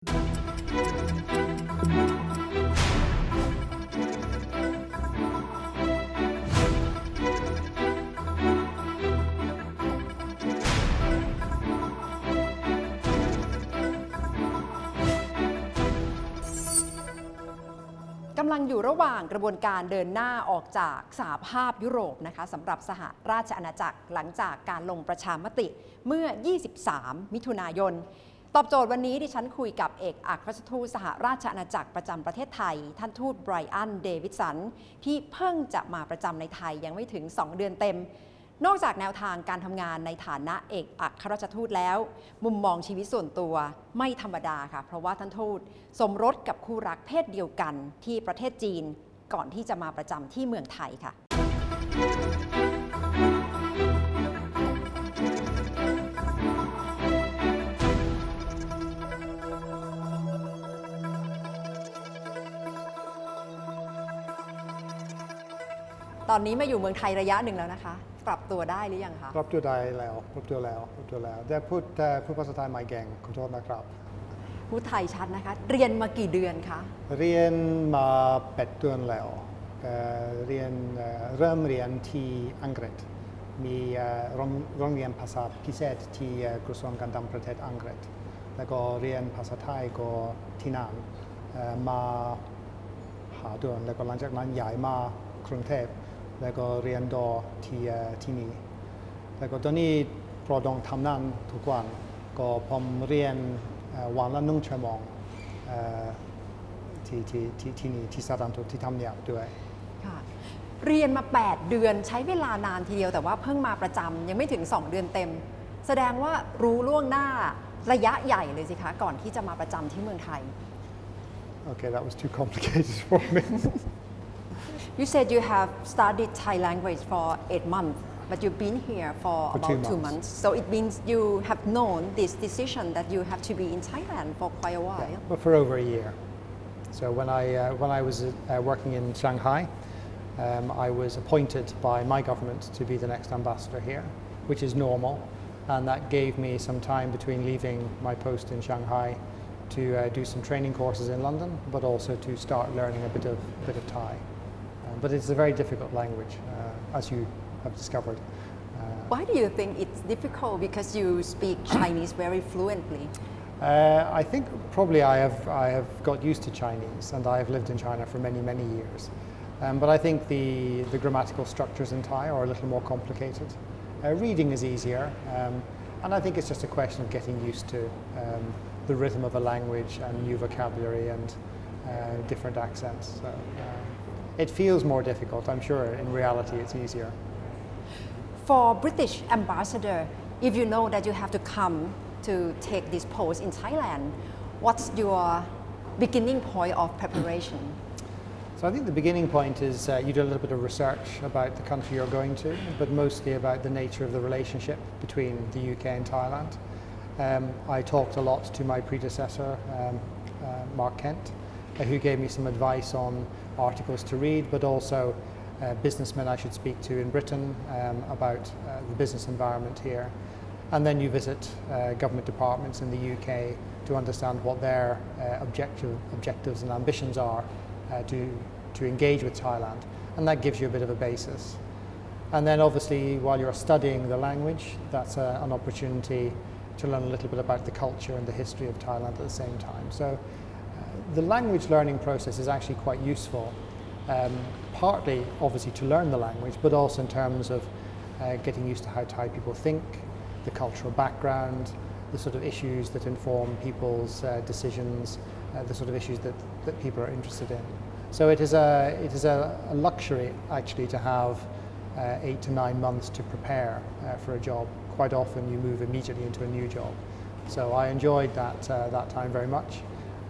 กำลังอยู่ระหว่างกระบวนการเดินหน้าออกจากสหภาพยุโรปนะคะสำหรับสหราชอาณาจักรหลังจากการลงประชามติเมื่อ 23 มิถุนายน ตอบโจทย์วันนี้ดิฉันคุยกับเอกอัครราชทูตสหราชอาณาจักรประจำประเทศไทยท่านทูตไบรอัน เดวิดสันที่เพิ่งจะมาประจำในไทยยังไม่ถึง 2 เดือนเต็มนอกจากแนวทางการทำงานในฐานะเอกอัครราชทูตแล้วมุมมองชีวิตส่วนตัวไม่ธรรมดาค่ะเพราะว่าท่านทูตสมรสกับคู่รักเพศเดียวกันที่ประเทศจีนก่อนที่จะมาประจำที่เมืองไทยค่ะตอนนี้มาอยู่เมืองไทยระยะหนึ่งแล้วนะคะปรับตัวได้หรือยังคะปรับตัวได้แล้วแต่พูดภาษาไทยไม่เก่งขอโทษนะครับพูดไทยชัดนะคะเรียนมากี่เดือนคะเรียนมา8 เดือนแล้วเริ่มเรียนที่อังกฤษมีโรงเรียนภาษาพิเศษที่กระทรวงการต่างประเทศอังกฤษแล้วก็เรียนภาษาไทยก็ที่นั่นมา5 เดือนแล้วก็หลังจากนั้นย้ายมากรุงเทพแล้วก็เรียนต่อที่นี่แล้วก็ตอนนี้เราต้องทำงานทุกวันก็ผมเรียนวันละ1 ชั่วโมงที่นี่ที่สถานทูตที่ทำเนียบด้วยค่ะเรียนมา8 เดือนใช้เวลานานทีเดียวแต่ว่าเพิ่งมาประจำยังไม่ถึง2 เดือนเต็มแสดงว่ารู้ล่วงหน้าระยะใหญ่เลยสิคะก่อนที่จะมาประจำที่เมืองไทย Okay, that was too complicated for me. You said you have studied Thai language for 8 months, but you've been here for about 2 months. So it means you have known this decision that you have to be in Thailand for quite a while. Yeah, but for over a year. So when I was working in Shanghai, I was appointed by my government to be the next ambassador here, which is normal, and that gave me some time between leaving my post in Shanghai to do some training courses in London, but also to start learning a bit of Thai. But it's a very difficult language, as you have discovered. Why do you think it's difficult? Because you speak Chinese very fluently. I think probably I have got used to Chinese, and I have lived in China for many years. But I think the grammatical structures in Thai are a little more complicated. Reading is easier, and I think it's just a question of getting used to the rhythm of a language and new vocabulary and different accents. So, it feels more difficult. I'm sure in reality it's easier. For British ambassador, if you know that you have to come to take this post in Thailand, what's your beginning point of preparation? So I think the beginning point is you do a little bit of research about the country you're going to, but mostly about the nature of the relationship between the UK and Thailand. I talked a lot to my predecessor, Mark Kent, who gave me some advice on articles to read, but also businessmen I should speak to in Britain about the business environment here. And then you visit government departments in the UK to understand what their objectives and ambitions are to engage with Thailand. And that gives you a bit of a basis. And then obviously while you're studying the language, that's an opportunity to learn a little bit about the culture and the history of Thailand at the same time. So the language learning process is actually quite useful, partly obviously to learn the language, but also in terms of getting used to how Thai people think, the cultural background, the sort of issues that inform people's decisions, the sort of issues that people are interested in. So it is a luxury actually to have 8 to 9 months to prepare for a job. Quite often you move immediately into a new job. So I enjoyed that time very much,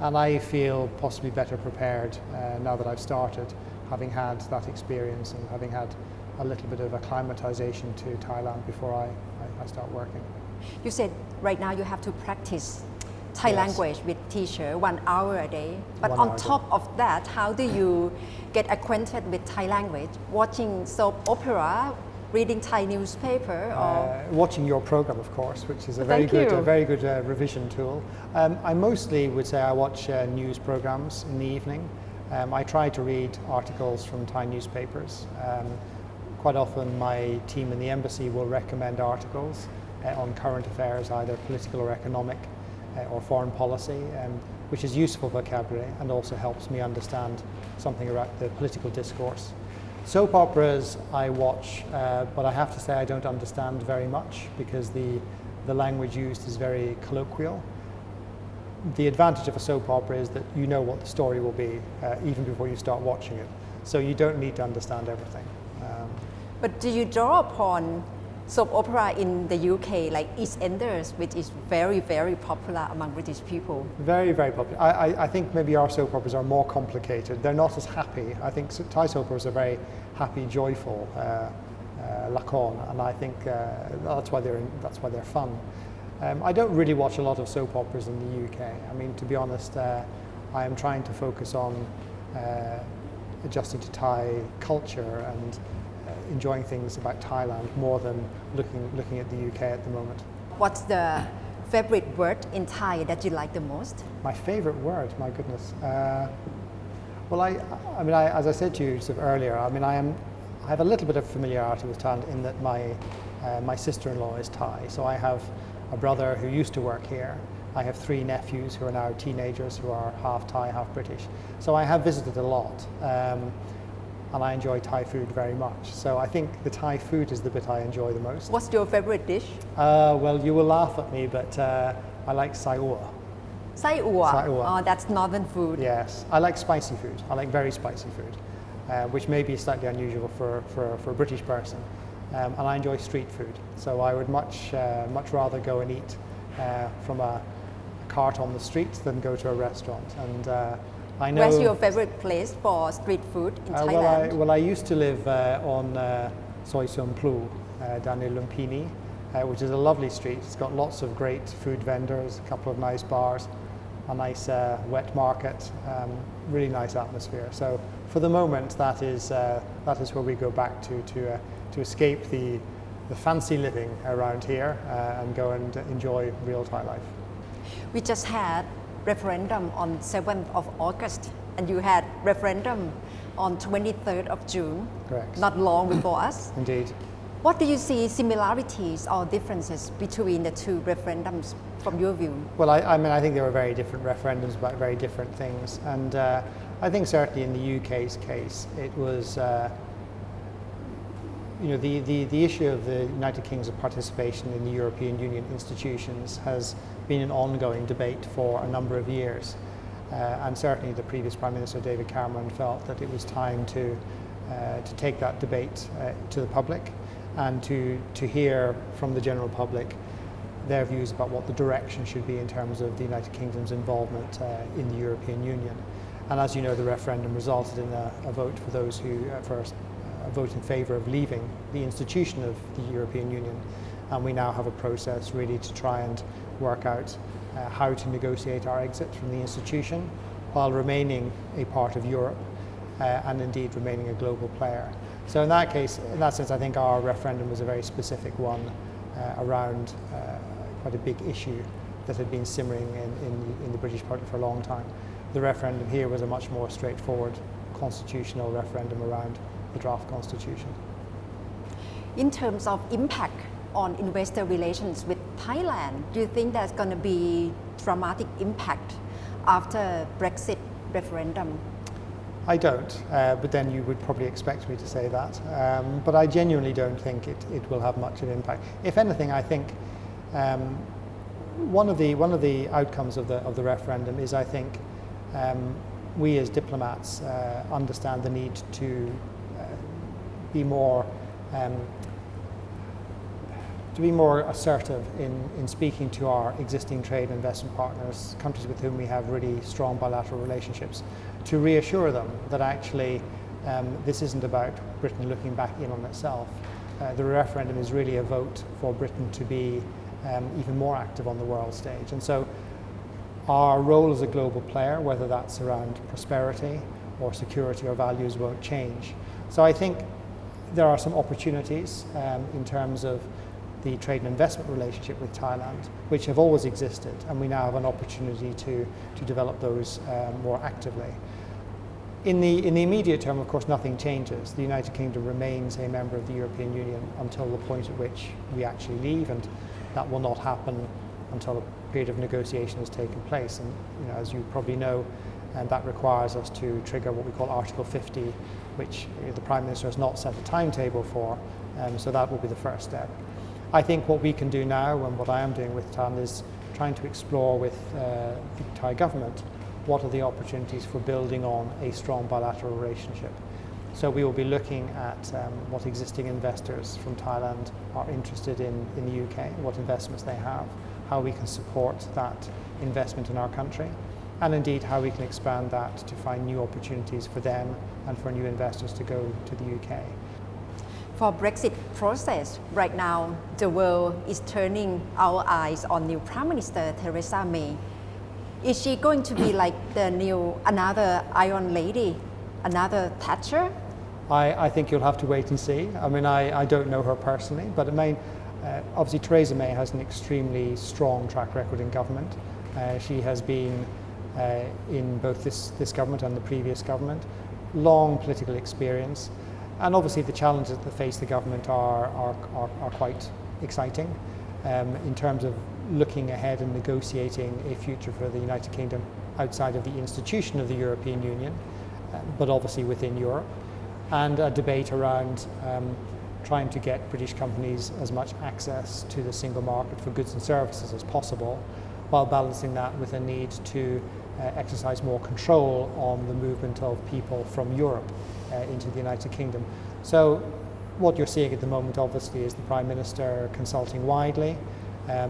and I feel possibly better prepared now that I've started, having had that experience and having had a little bit of acclimatization to Thailand before I start working. You said right now you have to practice Thai language with teacher 1 hour a day, but on top of that, how do you get acquainted with Thai language? Watching soap opera reading Thai newspaper or Watching your program, of course, which is a Thank you. very good revision tool. I mostly would say I watch news programs in the evening. I try to read articles from Thai newspapers. Quite often my team in the embassy will recommend articles on current affairs, either political or economic or foreign policy, which is useful vocabulary and also helps me understand something about the political discourse. Soap operas I watch, but I have to say I don't understand very much because the language used is very colloquial. The advantage of a soap opera is that you know what the story will be even before you start watching it, so you don't need to understand everything. but do you draw upon soap opera in the UK like EastEnders, which is very popular among British people? Very popular. I think maybe our soap operas are more complicated. They're not as happy. I think Thai soap operas are very happy, joyful lakon, and I think that's why they're fun. I don't really watch a lot of soap operas in the UK. I mean, to be honest, I am trying to focus on adjusting to Thai culture and enjoying things about Thailand more than looking at the UK at the moment. What's the favorite word in Thai that you like the most? My favorite word, my goodness. Well, I mean, as I said to you sort of earlier, I mean, I have a little bit of familiarity with Thailand in that my sister-in-law is Thai, so I have a brother who used to work here. I have 3 nephews who are now teenagers who are half Thai, half British. So I have visited a lot, and I enjoy Thai food very much. So I think the Thai food is the bit I enjoy the most. What's your favorite dish? Well, you will laugh at me, but I like sai ua. Sai ua. Sai ua. Oh, that's northern food. Yes, I like spicy food. I like very spicy food, which may be slightly unusual for a British person. And I enjoy street food. So I would much rather go and eat from a cart on the street than go to a restaurant. And I know. Where's your favorite place for street food in Thailand? Well, I used to live on Soi Sum Plu down near Lumpini, which is a lovely street. It's got lots of great food vendors, a couple of nice bars, a nice wet market, really nice atmosphere. So for the moment, that is where we go back to escape the fancy living around here and go and enjoy real Thai life. We just had referendum on 7th of August, and you had referendum on 23rd of June. Correct. Not long before us. Indeed. What do you see similarities or differences between the 2 referendums from your view? Well, I mean, I think there were very different referendums about very different things, and I think certainly in the UK's case, it was. The issue of the United Kingdom's participation in the European Union institutions has been an ongoing debate for a number of years. And certainly the previous Prime Minister, David Cameron, felt that it was time to take that debate to the public and to hear from the general public their views about what the direction should be in terms of the United Kingdom's involvement in the European Union. And as you know, the referendum resulted in a vote for those who first vote in favour of leaving the institution of the European Union, and we now have a process really to try and work out how to negotiate our exit from the institution while remaining a part of Europe and indeed remaining a global player. So in that case, in that sense, I think our referendum was a very specific one around quite a big issue that had been simmering in the British public for a long time. The referendum here was a much more straightforward constitutional referendum around the draft constitution. In terms of impact on investor relations with Thailand, do you think there's going to be dramatic impact after Brexit referendum? I don't, but then you would probably expect me to say that. But I genuinely don't think it will have much of an impact. If anything, I think one of the outcomes of the referendum is, I think, we as diplomats understand the need to be more assertive in speaking to our existing trade and investment partners, countries with whom we have really strong bilateral relationships, to reassure them that actually this isn't about Britain looking back in on itself. The referendum is really a vote for Britain to be even more active on the world stage. And so our role as a global player, whether that's around prosperity or security or values, won't change. So I think there are some opportunities in terms of the trade and investment relationship with Thailand, which have always existed, and we now have an opportunity to develop those more actively. In the immediate term, of course, nothing changes. The United Kingdom remains a member of the European Union until the point at which we actually leave, and that will not happen until a period of negotiation has taken place. And as you probably know, that requires us to trigger what we call Article 50, which the Prime Minister has not set a timetable for, so that will be the first step. I think what we can do now, and what I am doing with Thailand, is trying to explore with the Thai government what are the opportunities for building on a strong bilateral relationship. So we will be looking at what existing investors from Thailand are interested in the UK, what investments they have, how we can support that investment in our country, and indeed how we can expand that to find new opportunities for them and for new investors to go to the UK. For Brexit process, right now the world is turning our eyes on new Prime Minister Theresa May. Is she going to be like another Iron Lady, another Thatcher? I think you'll have to wait and see. I mean, I don't know her personally, but obviously Theresa May has an extremely strong track record in government. She has been in both this government and the previous government, long political experience. And obviously the challenges that face the government are quite exciting in terms of looking ahead and negotiating a future for the United Kingdom outside of the institution of the European Union, but obviously within Europe, and a debate around trying to get British companies as much access to the single market for goods and services as possible, while balancing that with a need to exercise more control on the movement of people from Europe into the United Kingdom. So what you're seeing at the moment obviously is the Prime Minister consulting widely,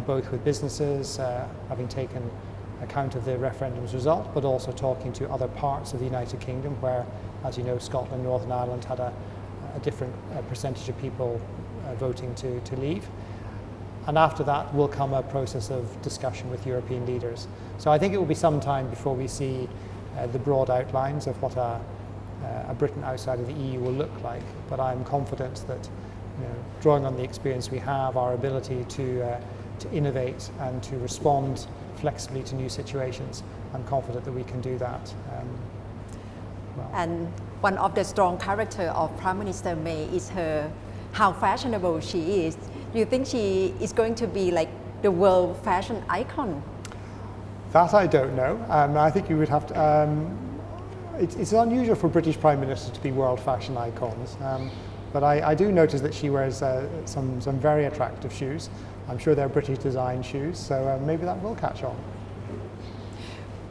both with businesses, having taken account of the referendum's result, but also talking to other parts of the United Kingdom where, as you know, Scotland and Northern Ireland had a different percentage of people voting to leave. And after that will come a process of discussion with European leaders. So I think it will be some time before we see the broad outlines of what a Britain outside of the EU will look like. But I'm confident that, drawing on the experience we have, our ability to innovate and to respond flexibly to new situations, I'm confident that we can do that. And one of the strong character of Prime Minister May is how fashionable she is. Do you think she is going to be like the world fashion icon? That I don't know. I think you would have to. It's unusual for British Prime Ministers to be world fashion icons, but I do notice that she wears some very attractive shoes. I'm sure they're British design shoes, so maybe that will catch on.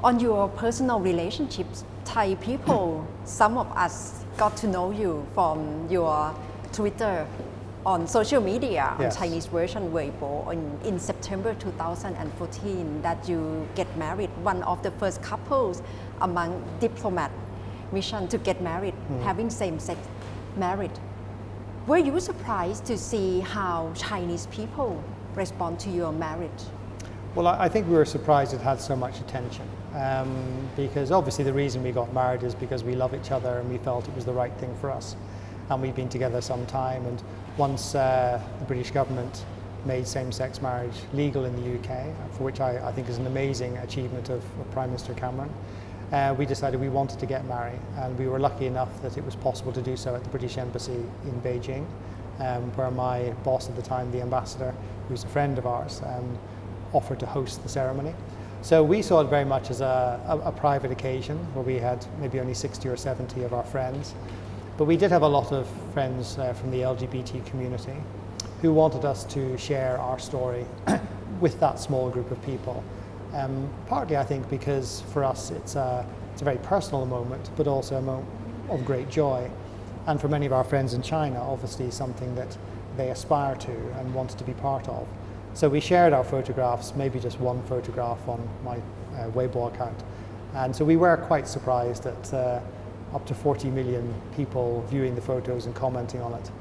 On your personal relationships, Thai people, some of us got to know you from your Twitter on social media, yes. On Chinese version Weibo, in September 2014 that you get married, one of the first couples among diplomat mission to get married, having same-sex marriage. Were you surprised to see how Chinese people respond to your marriage? Well, I think we were surprised it had so much attention because obviously the reason we got married is because we love each other and we felt it was the right thing for us. And we've been together some time, and once the British government made same-sex marriage legal in the UK, for which I think is an amazing achievement of Prime Minister Cameron, we decided we wanted to get married, and we were lucky enough that it was possible to do so at the British Embassy in Beijing, where my boss at the time, the ambassador, who's a friend of ours, offered to host the ceremony. So we saw it very much as a private occasion where we had maybe only 60 or 70 of our friends. But we did have a lot of friends from the LGBT community who wanted us to share our story with that small group of people. Partly, I think, because for us it's a very personal moment, but also a moment of great joy. And for many of our friends in China, obviously something that they aspire to and wanted to be part of. So we shared our photographs, maybe just one photograph on my Weibo account. And so we were quite surprised at up to 40 million people viewing the photos and commenting on it.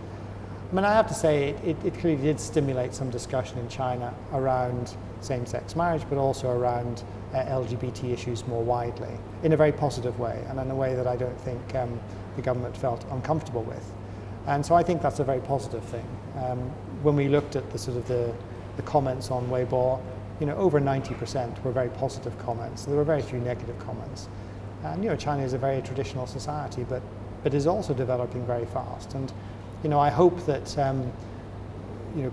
I mean, I have to say it clearly did stimulate some discussion in China around same-sex marriage, but also around LGBT issues more widely, in a very positive way, and in a way that I don't think the government felt uncomfortable with. And so I think that's a very positive thing. When we looked at the sort of the comments on Weibo, over 90% were very positive comments. There were very few negative comments. And China is a very traditional society, but is also developing very fast. And I hope that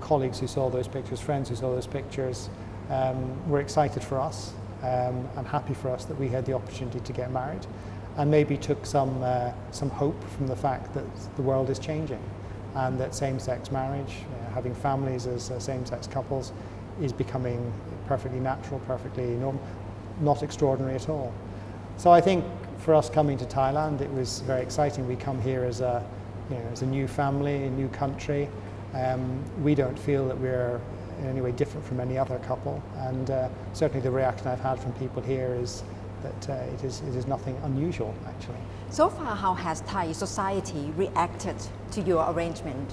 colleagues who saw those pictures, friends who saw those pictures, were excited for us and happy for us that we had the opportunity to get married, and maybe took some hope from the fact that the world is changing, and that same-sex marriage, having families as same-sex couples, is becoming perfectly natural, perfectly normal, not extraordinary at all. So I think for us coming to Thailand, it was very exciting. We come here as a new family, a new country. We don't feel that we're in any way different from any other couple, and certainly the reaction I've had from people here is that it is nothing unusual, actually. So far, how has Thai society reacted to your arrangement?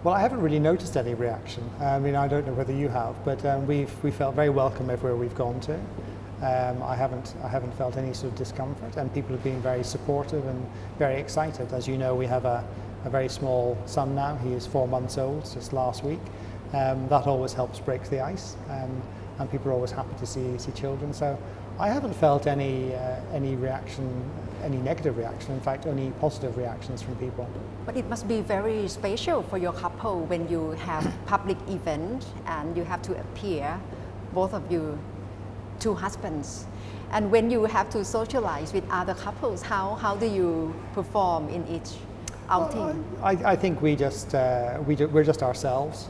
Well, I haven't really noticed any reaction. I don't know whether you have, but we felt very welcome everywhere we've gone to. I haven't felt any sort of discomfort, and people have been very supportive and very excited. As you know, we have a very small son now. He is 4 months old, just last week. That always helps break the ice, and people are always happy to see children. So I haven't felt any reaction, any negative reaction. In fact, only positive reactions from people. But it must be very special for your couple when you have public event and you have to appear, both of you, two husbands. And when you have to socialize with other couples, how do you perform in each outing? Well, I think we're just ourselves.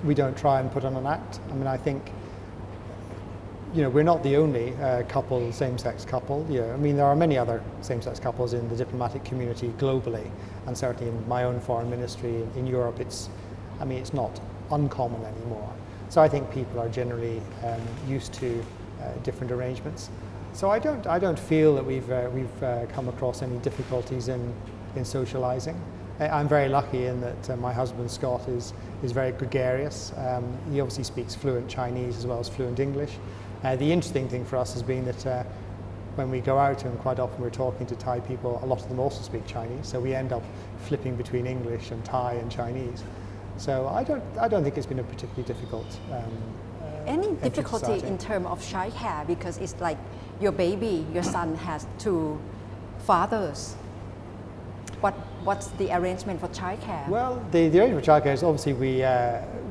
We don't try and put on an act. I think we're not the only couple, same-sex couple. There are many other same-sex couples in the diplomatic community globally, and certainly in my own foreign ministry in Europe, it's not uncommon anymore. So I think people are generally used to different arrangements. So I don't feel that we've come across any difficulties in socializing. I'm very lucky in that my husband Scott is very gregarious. He obviously speaks fluent Chinese as well as fluent English. The interesting thing for us has been that when we go out, and quite often we're talking to Thai people, a lot of them also speak Chinese, so we end up flipping between English and Thai and Chinese. So I don't think it's been a particularly difficult Any difficulty in terms of childcare, because it's like your baby, your son has two fathers. What's the arrangement for childcare? Well, the arrangement for childcare is obviously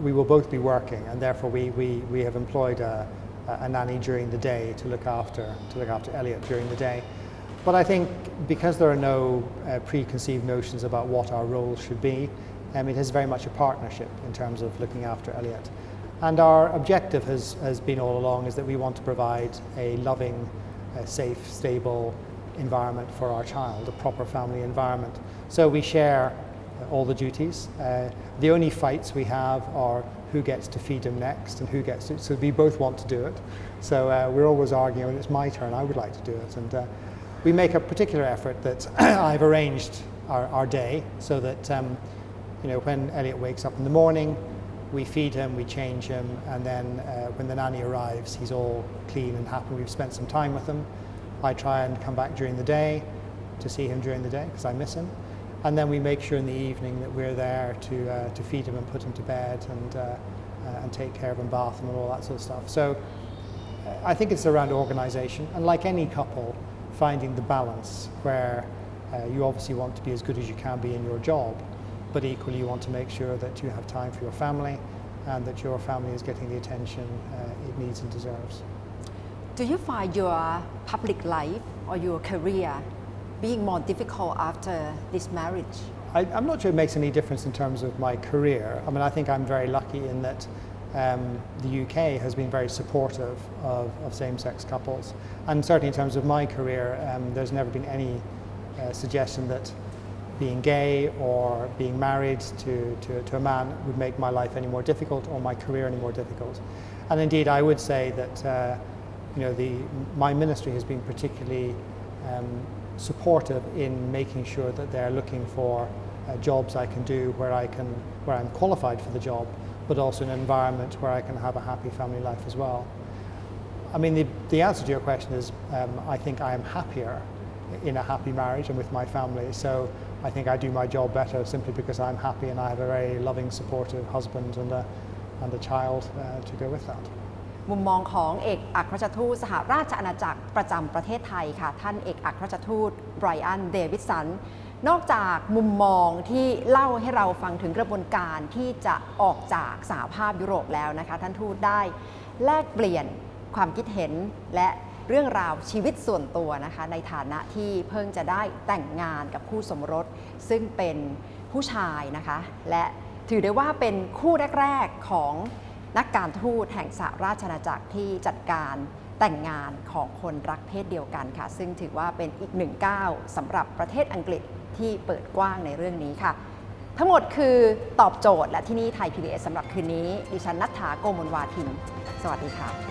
we will both be working, and therefore we have employed a nanny during the day to look after Elliot during the day. But I think because there are no preconceived notions about what our roles should be, it is very much a partnership in terms of looking after Elliot. And our objective has been all along is that we want to provide a loving, safe, stable environment for our child, a proper family environment. So we share all the duties. The only fights we have are who gets to feed him next and who gets to, so we both want to do it. So we're always arguing, it's my turn, I would like to do it. And we make a particular effort that I've arranged our day so that when Elliot wakes up in the morning, we feed him, we change him, and then when the nanny arrives, he's all clean and happy. We've spent some time with him. I try and come back during the day to see him during the day because I miss him. And then we make sure in the evening that we're there to feed him and put him to bed and take care of him, bath him and all that sort of stuff. So I think it's around organisation, and like any couple, finding the balance where you obviously want to be as good as you can be in your job, but equally you want to make sure that you have time for your family and that your family is getting the attention it needs and deserves. Do you find your public life or your career being more difficult after this marriage? I'm not sure it makes any difference in terms of my career. I think I'm very lucky in that the UK has been very supportive of same-sex couples, and certainly in terms of my career, there's never been any suggestion that being gay or being married to a man would make my life any more difficult or my career any more difficult. And indeed, I would say that my ministry has been particularly supportive in making sure that they're looking for jobs I can do where I'm qualified for the job, but also in an environment where I can have a happy family life as well. The answer to your question is I think I am happier in a happy marriage and with my family. So I think I do my job better simply because I'm happy and I have a very loving, supportive husband and a child to go with that. มุมมองของเอกอัครราชทูตสหราชอาณาจักรประจำประเทศไทยค่ะท่านเอกอัครราชทูตไบรอัน เดวิดสันนอกจากมุมมองที่เล่าให้เราฟังถึงกระบวนการที่จะออกจากสหภาพยุโรปแล้วนะคะท่านทูตได้แลกเปลี่ยนความคิดเห็นและเรื่องราวชีวิตส่วนตัวนะคะในฐานะที่เพิ่งจะได้แต่งงานกับคู่สมรสซึ่งเป็นผู้ชายนะคะและถือได้ว่าเป็นคู่แรกๆของนักการทูตแห่งสหราชอาณาจักรที่จัดการแต่งงานของคนรักเพศเดียวกันค่ะซึ่งถือว่าเป็นอีกหนึ่งก้าวสำหรับประเทศอังกฤษที่เปิดกว้างในเรื่องนี้ค่ะทั้งหมดคือตอบโจทย์และที่นี่ไทย PBS สำหรับคืนนี้ดิฉันณัฐฐา โกมลวาทินสวัสดีค่ะ